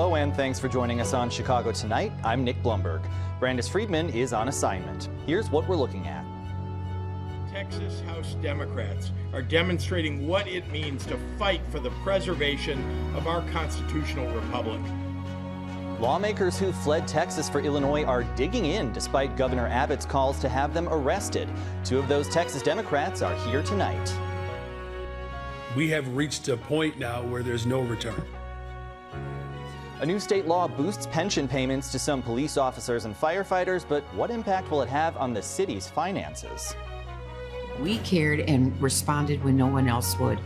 Hello and thanks for joining us on Chicago Tonight. I'm Nick Blumberg. Brandis Friedman is on assignment. Here's what we're looking at. Texas House Democrats are demonstrating what it means to fight for the preservation of our constitutional republic. Lawmakers who fled Texas for Illinois are digging in despite Governor Abbott's calls to have them arrested. Two of those Texas Democrats are here tonight. We have reached a point now where there's no return. A new state law boosts pension payments to some police officers and firefighters, but what impact will it have on the city's finances? We cared and responded when no one else would.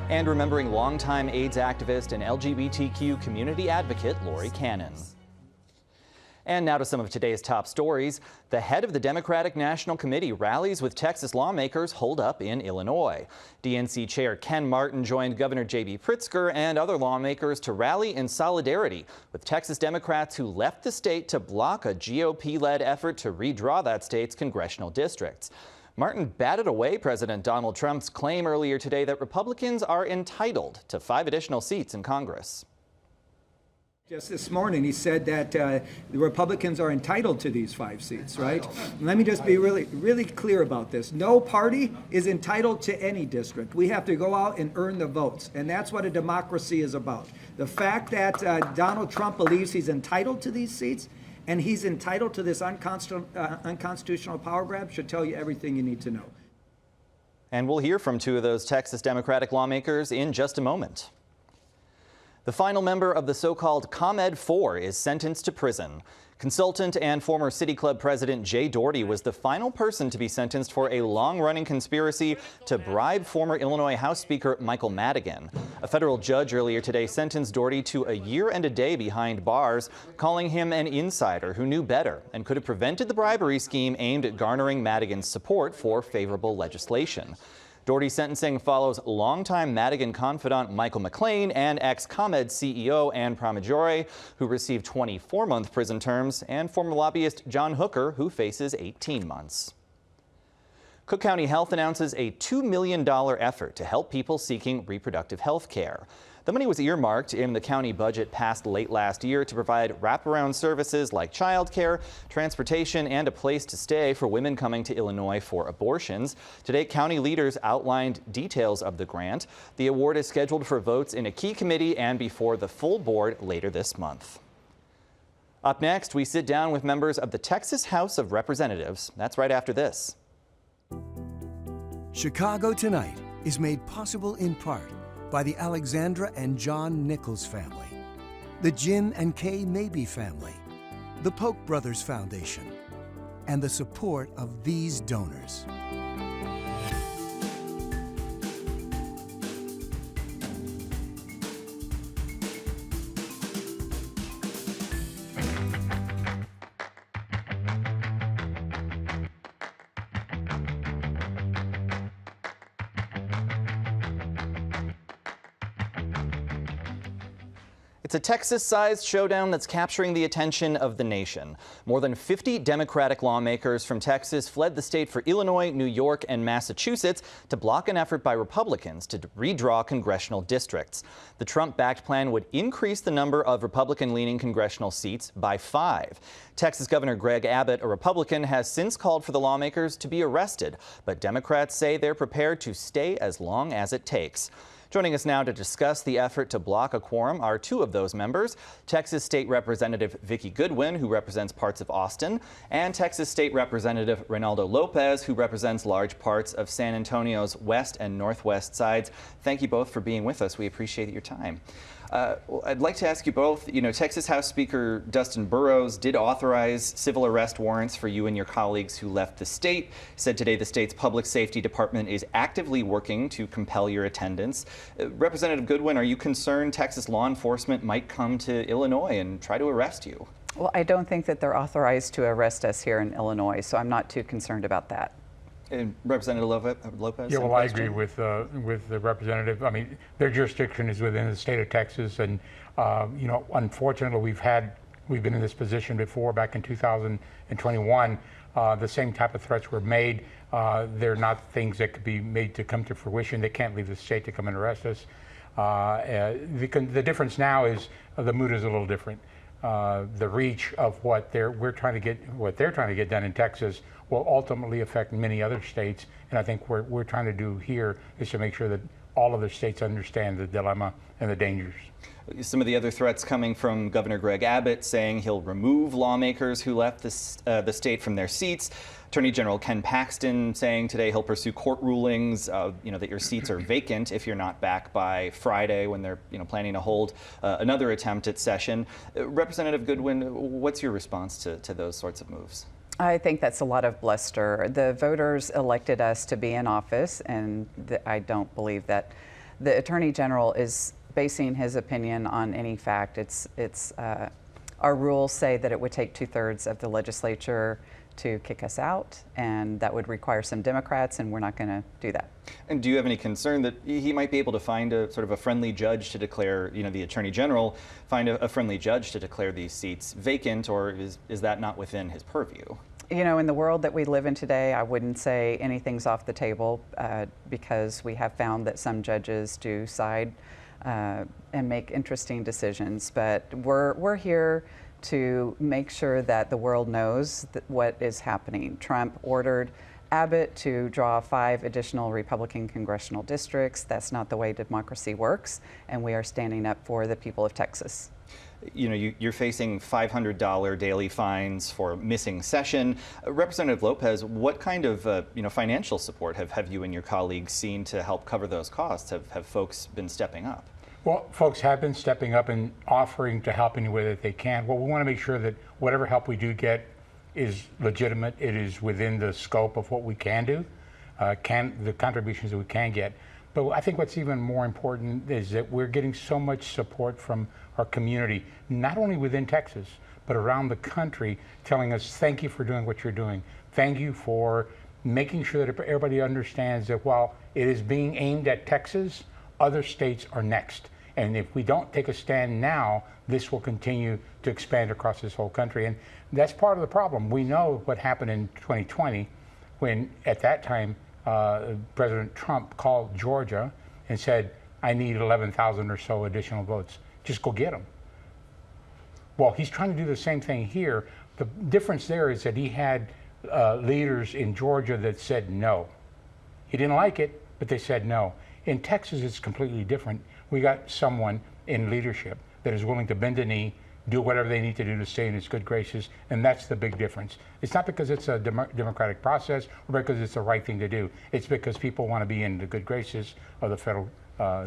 And remembering longtime AIDS activist and LGBTQ community advocate Lorie Cannon. And now to some of today's top stories. The head of the Democratic National Committee rallies with Texas lawmakers holed up in Illinois. DNC Chair Ken Martin joined Governor J.B. Pritzker and other lawmakers to rally in solidarity with Texas Democrats who left the state to block a GOP-led effort to redraw that state's congressional districts. Martin batted away President Donald Trump's claim earlier today that Republicans are entitled to 5 additional seats in Congress. Just this morning, he said that the Republicans are entitled to these 5 seats, right? Let me just be really clear about this. No party is entitled to any district. We have to go out and earn the votes, and that's what a democracy is about. The fact that Donald Trump believes he's entitled to these seats and he's entitled to this unconstitutional power grab should tell you everything you need to know. And we'll hear from 2 of those Texas Democratic lawmakers in just a moment. The final member of the so-called ComEd 4 is sentenced to prison. Consultant and former City Club President Jay Doherty was the final person to be sentenced for a long-running conspiracy to bribe former Illinois House Speaker Michael Madigan. A federal judge earlier today sentenced Doherty to a year and a day behind bars, calling him an insider who knew better and could have prevented the bribery scheme aimed at garnering Madigan's support for favorable legislation. Doherty's sentencing follows longtime Madigan confidant Michael McLean and ex-ComEd CEO Ann Pramaggiore, who received 24-month prison terms, and former lobbyist John Hooker, who faces 18 months. Cook County Health announces a $2 million effort to help people seeking reproductive health care. The money was earmarked in the county budget passed late last year to provide wraparound services like childcare, transportation, and a place to stay for women coming to Illinois for abortions. Today, county leaders outlined details of the grant. The award is scheduled for votes in a key committee and before the full board later this month. Up next, we sit down with members of the Texas House of Representatives. That's right after this. Chicago Tonight is made possible in part by the Alexandra and John Nichols family, the Jim and Kay Mabee family, the Polk Brothers Foundation, and the support of these donors. It's a Texas-sized showdown that's capturing the attention of the nation. More than 50 Democratic lawmakers from Texas fled the state for Illinois, New York, and Massachusetts to block an effort by Republicans to redraw congressional districts. The Trump-backed plan would increase the number of Republican-leaning congressional seats by 5. Texas Governor Greg Abbott, a Republican, has since called for the lawmakers to be arrested, but Democrats say they're prepared to stay as long as it takes. Joining us now to discuss the effort to block a quorum are 2 of those members, Texas State Representative Vicki Goodwin, who represents parts of Austin, and Texas State Representative Reynaldo Lopez, who represents large parts of San Antonio's west and northwest sides. Thank you both for being with us. We appreciate your time. Well, I'd like to ask you both, Texas House Speaker Dustin Burrows did authorize civil arrest warrants for you and your colleagues who left the state. He said today the state's public safety department is actively working to compel your attendance. Representative Goodwin, are you concerned Texas law enforcement might come to Illinois and try to arrest you? Well, I don't think that they're authorized to arrest us here in Illinois, so I'm not too concerned about that. And Representative Lopez? Yeah, well, I agree with the representative. I mean, their jurisdiction is within the state of Texas, and unfortunately, we've been in this position before. Back in 2021, the same type of threats were made. They're not things that could be made to come to fruition. They can't leave the state to come and arrest us. The difference now is the mood is a little different. The reach of what they're trying to get done in Texas will ultimately affect many other states, and I think what we're trying to do here is to make sure that all other states understand the dilemma and the dangers. Some of the other threats coming from Governor Greg Abbott saying he'll remove lawmakers who left the state from their seats. Attorney General Ken Paxton saying today he'll pursue court rulings, that your seats are vacant if you're not back by Friday when they're, planning to hold another attempt at session. Representative Goodwin, what's your response to those sorts of moves? I think that's a lot of bluster. The voters elected us to be in office, and I don't believe that the Attorney General is basing his opinion on any fact. Our rules say that it would take 2/3 of the legislature to kick us out, and that would require some Democrats, and we're not going to do that. And do you have any concern that he might be able to find a sort of a friendly judge to declare, the Attorney General, find a friendly judge to declare these seats vacant, or is that not within his purview? In the world that we live in today, I wouldn't say anything's off the table because we have found that some judges do side and make interesting decisions. But we're here to make sure that the world knows what is happening. Trump ordered Abbott to draw 5 additional Republican congressional districts. That's not the way democracy works, and we are standing up for the people of Texas. You're facing $500 daily fines for missing session. Representative Lopez, what kind of financial support have you and your colleagues seen to help cover those costs? Have folks been stepping up? Well, folks have been stepping up and offering to help any way that they can. Well, we want to make sure that whatever help we do get is legitimate. It is within the scope of what we can do, the contributions that we can get. But I think what's even more important is that we're getting so much support from our community, not only within Texas, but around the country, telling us, thank you for doing what you're doing. Thank you for making sure that everybody understands that while it is being aimed at Texas, other states are next. And if we don't take a stand now, this will continue to expand across this whole country. And that's part of the problem. We know what happened in 2020 when, at that time, President Trump called Georgia and said, I need 11,000 or so additional votes. Just go get them. Well, he's trying to do the same thing here. The difference there is that he had leaders in Georgia that said no. He didn't like it, but they said no. In Texas, it's completely different. We got someone in leadership that is willing to bend a knee, do whatever they need to do to stay in its good graces, and that's the big difference. It's not because it's a democratic process or because it's the right thing to do. It's because people want to be in the good graces of the federal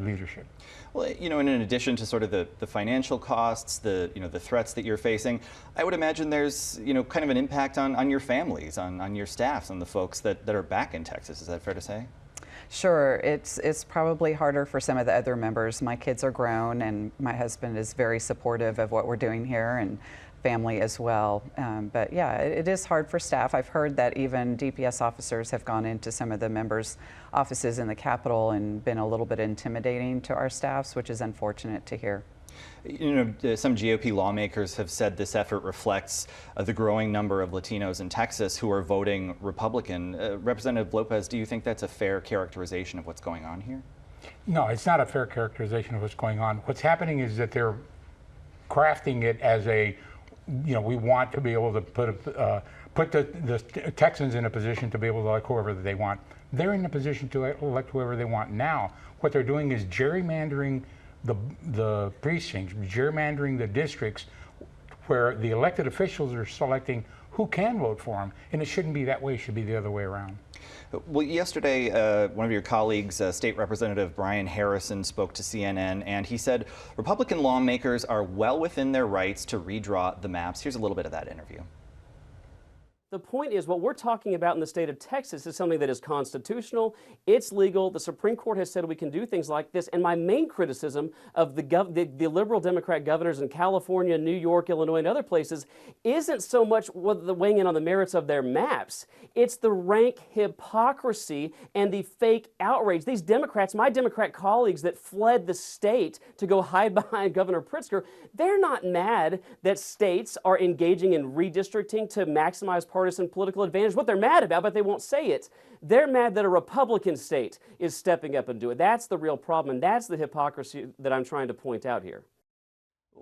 leadership. Well, and in addition to sort of the financial costs, the threats that you're facing, I would imagine there's kind of an impact on your families, on your staffs, on the folks that are back in Texas. Is that fair to say? Sure, it's probably harder for some of the other members. My kids are grown, and my husband is very supportive of what we're doing here, and family as well. But yeah, it is hard for staff. I've heard that even DPS officers have gone into some of the members' offices in the Capitol and been a little bit intimidating to our staffs, which is unfortunate to hear. Some GOP lawmakers have said this effort reflects the growing number of Latinos in Texas who are voting Republican. Representative Lopez, do you think that's a fair characterization of what's going on here? No, it's not a fair characterization of what's going on. What's happening is that they're crafting it as we want to be able to put the Texans in a position to be able to elect whoever they want. They're in a position to elect whoever they want now. What they're doing is gerrymandering the precincts, gerrymandering the districts where the elected officials are selecting who can vote for them. And it shouldn't be that way. It should be the other way around. Well, yesterday, one of your colleagues, State Representative Brian Harrison, spoke to CNN, and he said Republican lawmakers are well within their rights to redraw the maps. Here's a little bit of that interview. The point is, what we're talking about in the state of Texas is something that is constitutional, it's legal, the Supreme Court has said we can do things like this, and my main criticism of the liberal Democrat governors in California, New York, Illinois, and other places isn't so much the weighing in on the merits of their maps, it's the rank hypocrisy and the fake outrage. These Democrats, my Democrat colleagues that fled the state to go hide behind Governor Pritzker, they're not mad that states are engaging in redistricting to maximize partisan political advantage. What they're mad about, but they won't say it. They're mad that a Republican state is stepping up and doing it. That's the real problem, and that's the hypocrisy that I'm trying to point out here.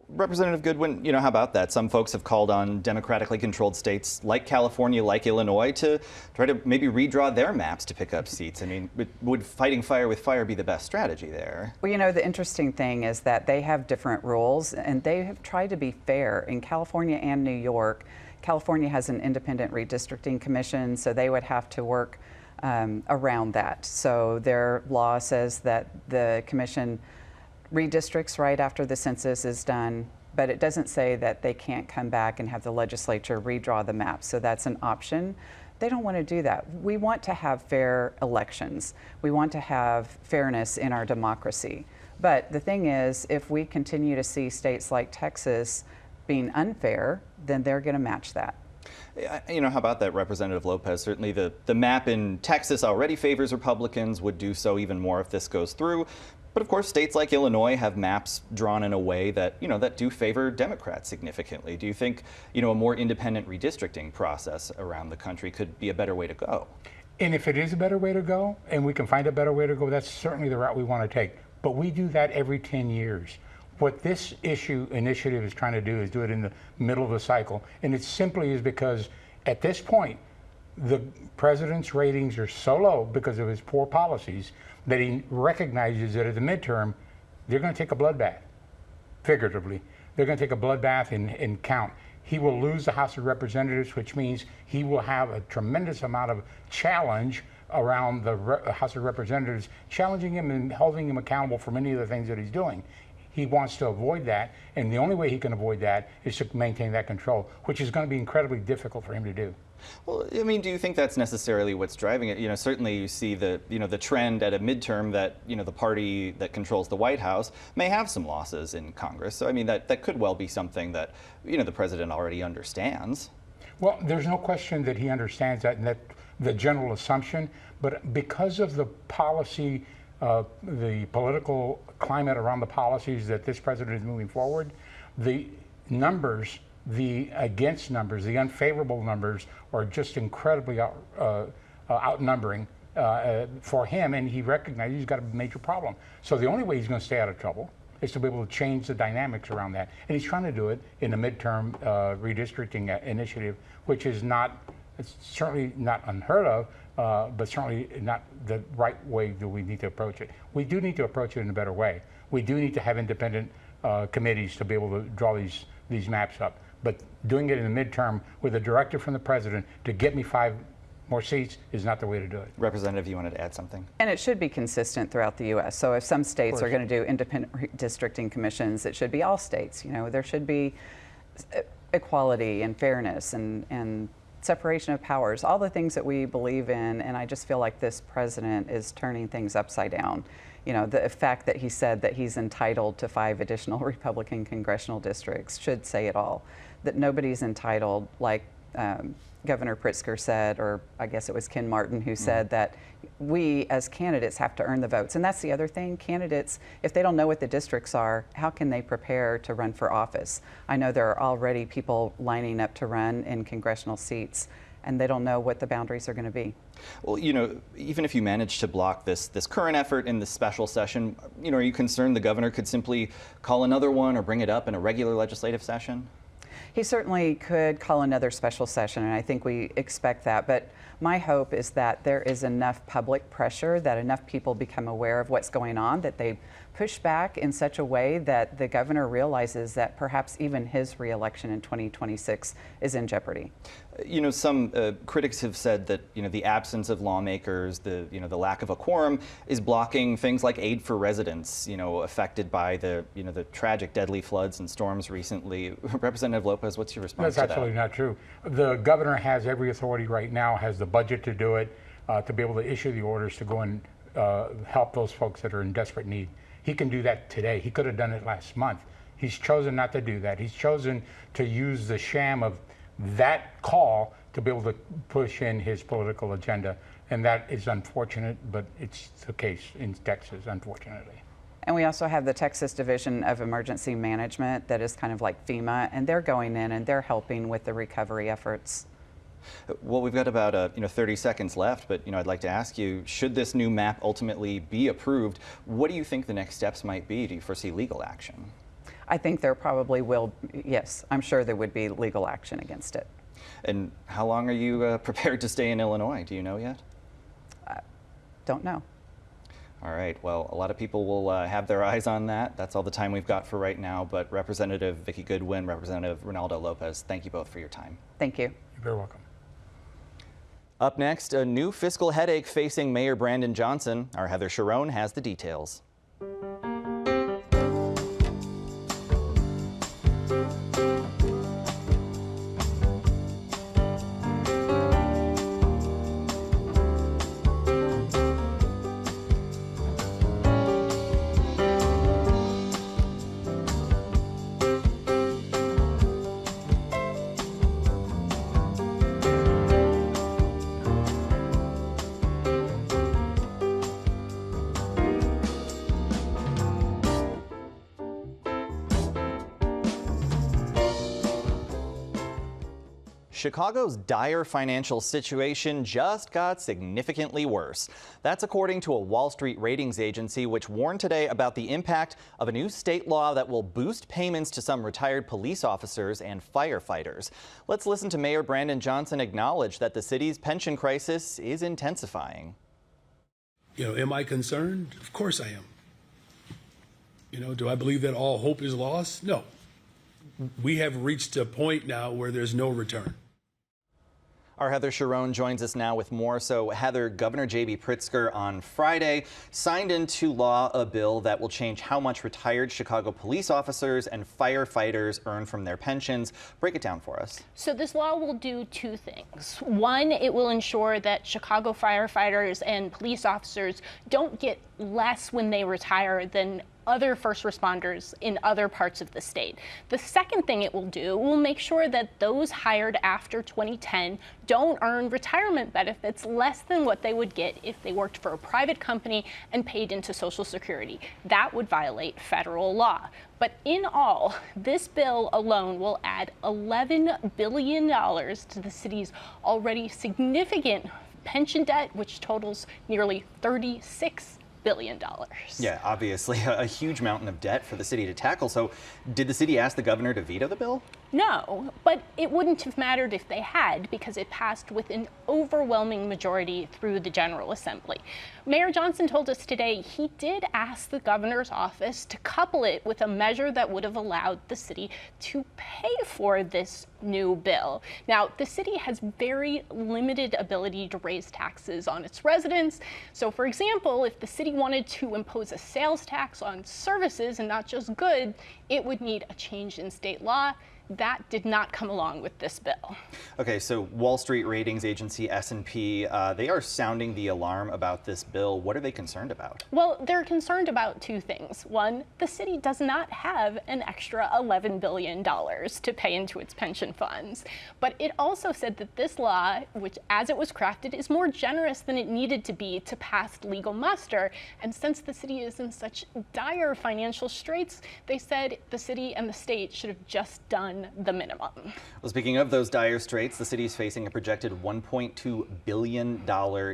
Representative Goodwin, how about that? Some folks have called on democratically controlled states like California, like Illinois, to try to maybe redraw their maps to pick up seats. I mean, would fighting fire with fire be the best strategy there? Well, the interesting thing is that they have different rules, and they have tried to be fair. In California and New York, California has an independent redistricting commission, so they would have to work around that. So their law says that the commission redistricts right after the census is done, but it doesn't say that they can't come back and have the legislature redraw the map. So that's an option. They don't want to do that. We want to have fair elections. We want to have fairness in our democracy. But the thing is, if we continue to see states like Texas being unfair, then they're going to match that. How about that, Representative Lopez? Certainly the map in Texas already favors Republicans, would do so even more if this goes through. But of course, states like Illinois have maps drawn in a way that, that do favor Democrats significantly. Do you think, a more independent redistricting process around the country could be a better way to go? And if it is a better way to go, and we can find a better way to go, that's certainly the route we want to take. But we do that every 10 years. What this initiative is trying to do is do it in the middle of the cycle. And it simply is because at this point, the president's ratings are so low because of his poor policies that he recognizes that at the midterm, they're going to take a bloodbath, figuratively. They're going to take a bloodbath and count. He will lose the House of Representatives, which means he will have a tremendous amount of challenge around the House of Representatives, challenging him and holding him accountable for many of the things that he's doing. He wants to avoid that, and the only way he can avoid that is to maintain that control, which is going to be incredibly difficult for him to do. Well, I mean, do you think that's necessarily what's driving it? Certainly you see the trend at a midterm that, the party that controls the White House may have some losses in Congress. So, I mean, that could well be something that, the president already understands. Well, there's no question that he understands that, and that the general assumption, but because of the policy, the political climate around the policies that this president is moving forward, the numbers, the against numbers, the unfavorable numbers are just incredibly outnumbering for him, and he recognizes he's got a major problem. So the only way he's going to stay out of trouble is to be able to change the dynamics around that. And he's trying to do it in the midterm redistricting initiative, which is it's certainly not unheard of, but certainly not the right way that we need to approach it. We do need to approach it in a better way. We do need to have independent committees to be able to draw these maps up. But doing it in the midterm with a directive from the president to get me 5 more seats is not the way to do it. Representative, you wanted to add something? And it should be consistent throughout the U.S. So if some states are going to do independent redistricting commissions, it should be all states. There should be equality and fairness and separation of powers, all the things that we believe in. And I just feel like this president is turning things upside down. The fact that he said that he's entitled to 5 additional Republican congressional districts should say it all. That nobody's entitled, like Governor Pritzker said, or I guess it was Ken Martin who said that we as candidates have to earn the votes. And that's the other thing. Candidates, if they don't know what the districts are, how can they prepare to run for office? I know there are already people lining up to run in congressional seats, and they don't know what the boundaries are going to be. Well, even if you manage to block this current effort in the special session, are you concerned the governor could simply call another one or bring it up in a regular legislative session? He certainly could call another special session, and I think we expect that. But my hope is that there is enough public pressure, that enough people become aware of what's going on, that they push back in such a way that the governor realizes that perhaps even his reelection in 2026 is in jeopardy. Some critics have said that the absence of lawmakers, the lack of a quorum, is blocking things like aid for residents, affected by the tragic, deadly floods and storms recently. Representative Lopez, what's your response to that? That's absolutely not true. The governor has every authority right now, has the budget to do it, to be able to issue the orders to go and help those folks that are in desperate need. He can do that today. He could have done it last month. He's chosen not to do that. He's chosen to use the sham of that call to be able to push in his political agenda. And that is unfortunate, but it's the case in Texas, unfortunately. And we also have the Texas Division of Emergency Management that is kind of like FEMA, and they're going in and they're helping with the recovery efforts. Well, we've got about 30 seconds left, but I'd like to ask you, should this new map ultimately be approved, what do you think the next steps might be? Do you foresee legal action? I think there probably will, yes, I'm sure there would be legal action against it. And how long are you prepared to stay in Illinois? Do you know yet? Don't know. All right, well, a lot of people will have their eyes on that. That's all the time we've got for right now, but Representative Vicki Goodwin, Representative Ronaldo Lopez, thank you both for your time. Thank you. You're very welcome. Up next, a new fiscal headache facing Mayor Brandon Johnson. Our Heather Sharon has the details. Chicago's dire financial situation just got significantly worse. That's according to a Wall Street ratings agency, which warned today about the impact of a new state law that will boost payments to some retired police officers and firefighters. Let's listen to Mayor Brandon Johnson acknowledge that the city's pension crisis is intensifying. Am I concerned? Of course I am. Do I believe that all hope is lost? No. We have reached a point now where there's no return. Our Heather Sharon joins us now with more. So Heather, Governor J.B. Pritzker on Friday signed into law a bill that will change how much retired Chicago police officers and firefighters earn from their pensions. Break it down for us. So this law will do two things. One, it will ensure that Chicago firefighters and police officers don't get less when they retire than other first responders in other parts of the state. The second thing it will do will make sure that those hired after 2010 don't earn retirement benefits less than what they would get if they worked for a private company and paid into Social Security. That would violate federal law. But in all, this bill alone will add $11 billion to the city's already significant pension debt, which totals nearly $36 billion. Yeah, obviously a huge mountain of debt for the city to tackle. So did the city ask the governor to veto the bill? No, but it wouldn't have mattered if they had, because it passed with an overwhelming majority through the General Assembly. Mayor Johnson told us today he did ask the governor's office to couple it with a measure that would have allowed the city to pay for this new bill. Now, the city has very limited ability to raise taxes on its residents. So, for example, if the city wanted to impose a sales tax on services and not just goods, it would need a change in state law. That did not come along with this bill. Okay, so Wall Street ratings agency S&P, they are sounding the alarm about this bill. What are they concerned about? Well, they're concerned about two things. One, the city does not have an extra $11 billion to pay into its pension funds. But it also said that this law, which as it was crafted, is more generous than it needed to be to pass legal muster. And since the city is in such dire financial straits, they said the city and the state should have just done the minimum. Well, speaking of those dire straits, the city is facing a projected $1.2 billion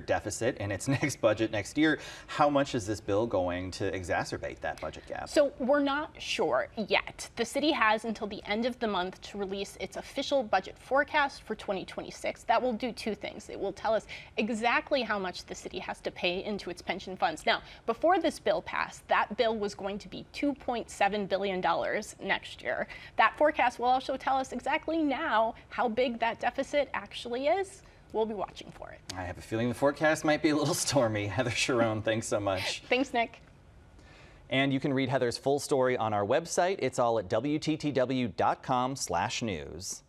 deficit in its next budget next year. How much is this bill going to exacerbate that budget gap? So we're not sure yet. The city has until the end of the month to release its official budget forecast for 2026. That will do two things. It will tell us exactly how much the city has to pay into its pension funds. Now, before this bill passed, that bill was going to be $2.7 billion next year. That forecast will also tell us exactly now how big that deficit actually is. We'll be watching for it. I have a feeling the forecast might be a little stormy. Heather Sharon, thanks so much. Thanks, Nick. And you can read Heather's full story on our website. It's all at WTTW.com/news.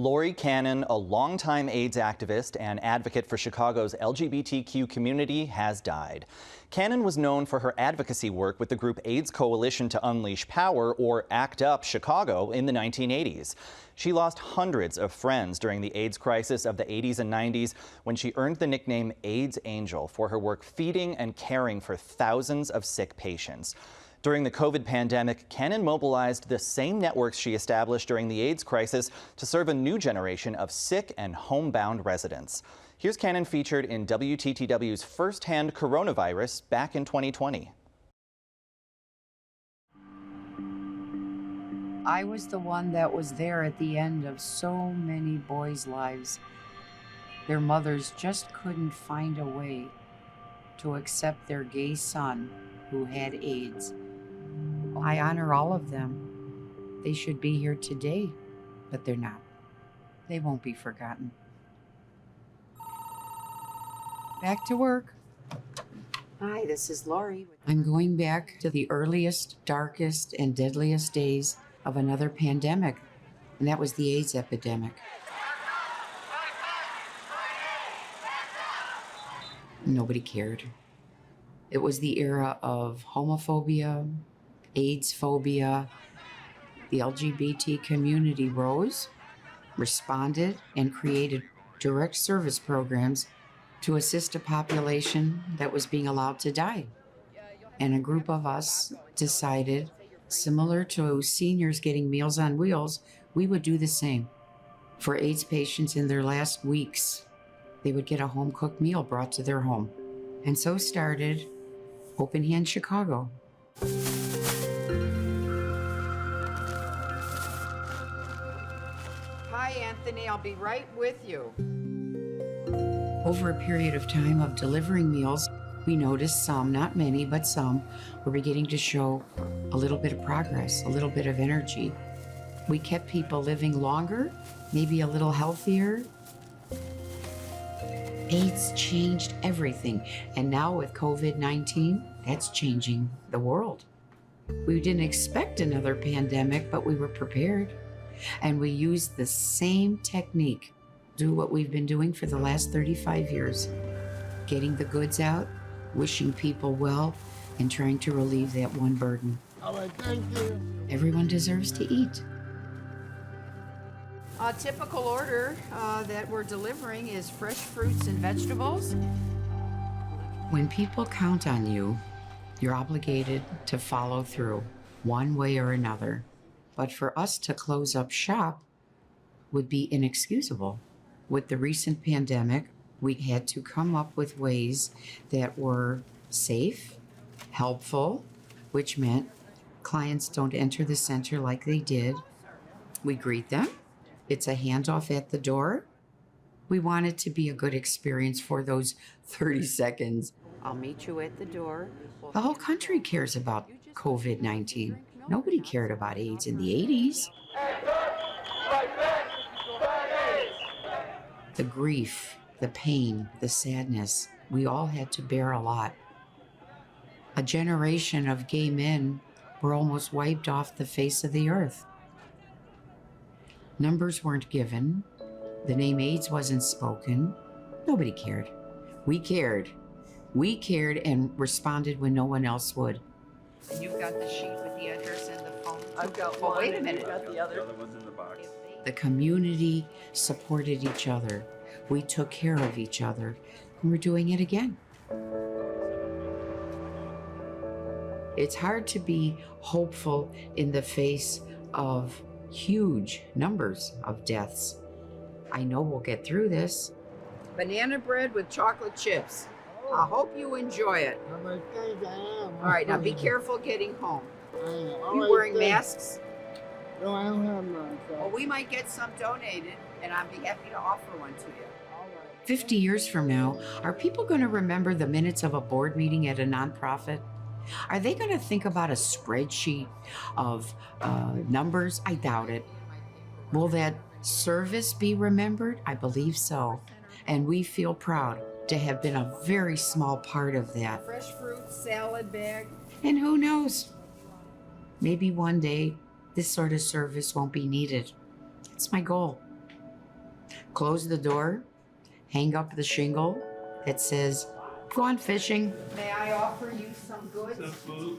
Lorie Cannon, a longtime AIDS activist and advocate for Chicago's LGBTQ community, has died. Cannon was known for her advocacy work with the group AIDS Coalition to Unleash Power, or ACT UP Chicago, in the 1980s. She lost hundreds of friends during the AIDS crisis of the 80s and 90s when she earned the nickname AIDS Angel for her work feeding and caring for thousands of sick patients. During the COVID pandemic, Cannon mobilized the same networks she established during the AIDS crisis to serve a new generation of sick and homebound residents. Here's Cannon featured in WTTW's Firsthand Coronavirus back in 2020. I was the one that was there at the end of so many boys' lives. Their mothers just couldn't find a way to accept their gay son who had AIDS. I honor all of them. They should be here today, but they're not. They won't be forgotten. Back to work. Hi, this is Lorie. I'm going back to the earliest, darkest, and deadliest days of another pandemic, and that was the AIDS epidemic. Nobody cared. It was the era of homophobia, AIDS phobia. The LGBT community rose, responded, and created direct service programs to assist a population that was being allowed to die. And a group of us decided, similar to seniors getting Meals on Wheels, we would do the same. For AIDS patients in their last weeks, they would get a home-cooked meal brought to their home. And so started Open Hand Chicago. Hi, Anthony. I'll be right with you. Over a period of time of delivering meals, we noticed some, not many, but some, were beginning to show a little bit of progress, a little bit of energy. We kept people living longer, maybe a little healthier. AIDS changed everything, and now with COVID-19, that's changing the world. We didn't expect another pandemic, but we were prepared. And we used the same technique, do what we've been doing for the last 35 years, getting the goods out, wishing people well, and trying to relieve that one burden. All right, thank you. Everyone deserves to eat. A typical order that we're delivering is fresh fruits and vegetables. When people count on you, you're obligated to follow through one way or another. But for us to close up shop would be inexcusable. With the recent pandemic, we had to come up with ways that were safe, helpful, which meant clients don't enter the center like they did. We greet them. It's a handoff at the door. We want it to be a good experience for those 30 seconds. I'll meet you at the door. The whole country cares about COVID-19. Nobody cared about AIDS in the 80s. The grief, the pain, the sadness, we all had to bear a lot. A generation of gay men were almost wiped off the face of the earth. Numbers weren't given. The name AIDS wasn't spoken. Nobody cared. We cared. We cared and responded when no one else would. And you've got the sheet with the address and the phone. I've got Oh, one. wait a and minute. You've got the other one's in the box. The community supported each other. We took care of each other, and we're doing it again. It's hard to be hopeful in the face of huge numbers of deaths. I know we'll get through this. Banana bread with chocolate chips. I hope you enjoy it. All right, now be careful getting home. You wearing masks? No, I don't have none. Well, we might get some donated, and I'd be happy to offer one to you. 50 years from now, are people going to remember the minutes of a board meeting at a nonprofit? Are they going to think about a spreadsheet of numbers? I doubt it. Will that service be remembered? I believe so. And we feel proud to have been a very small part of that. Fresh fruit, salad bag. And who knows? Maybe one day this sort of service won't be needed. It's my goal. Close the door, hang up the shingle that says, "Go on fishing." May I offer you some goods?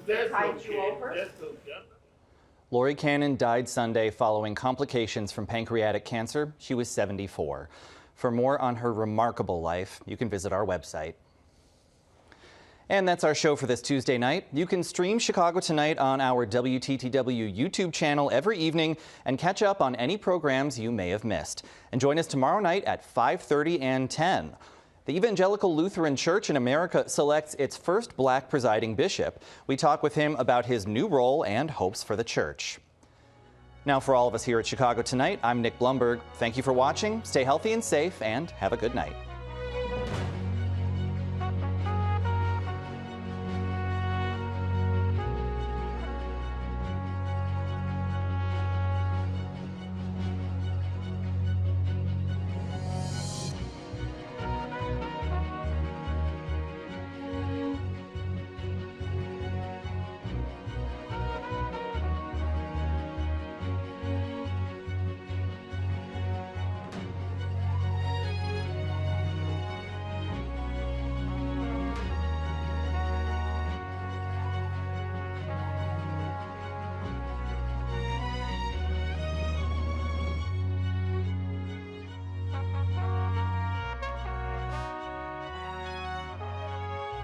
Tide you over? Lorie Cannon died Sunday following complications from pancreatic cancer. She was 74. For more on her remarkable life, you can visit our website. And that's our show for this Tuesday night. You can stream Chicago Tonight on our WTTW YouTube channel every evening and catch up on any programs you may have missed. And join us tomorrow night at 5:30 and 10. The Evangelical Lutheran Church in America selects its first black presiding bishop. We talk with him about his new role and hopes for the church. Now, for all of us here at Chicago Tonight, I'm Nick Blumberg. Thank you for watching. Stay healthy and safe, and have a good night.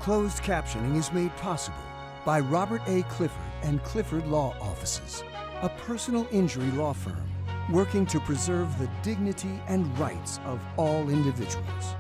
Closed captioning is made possible by Robert A. Clifford and Clifford Law Offices, a personal injury law firm working to preserve the dignity and rights of all individuals.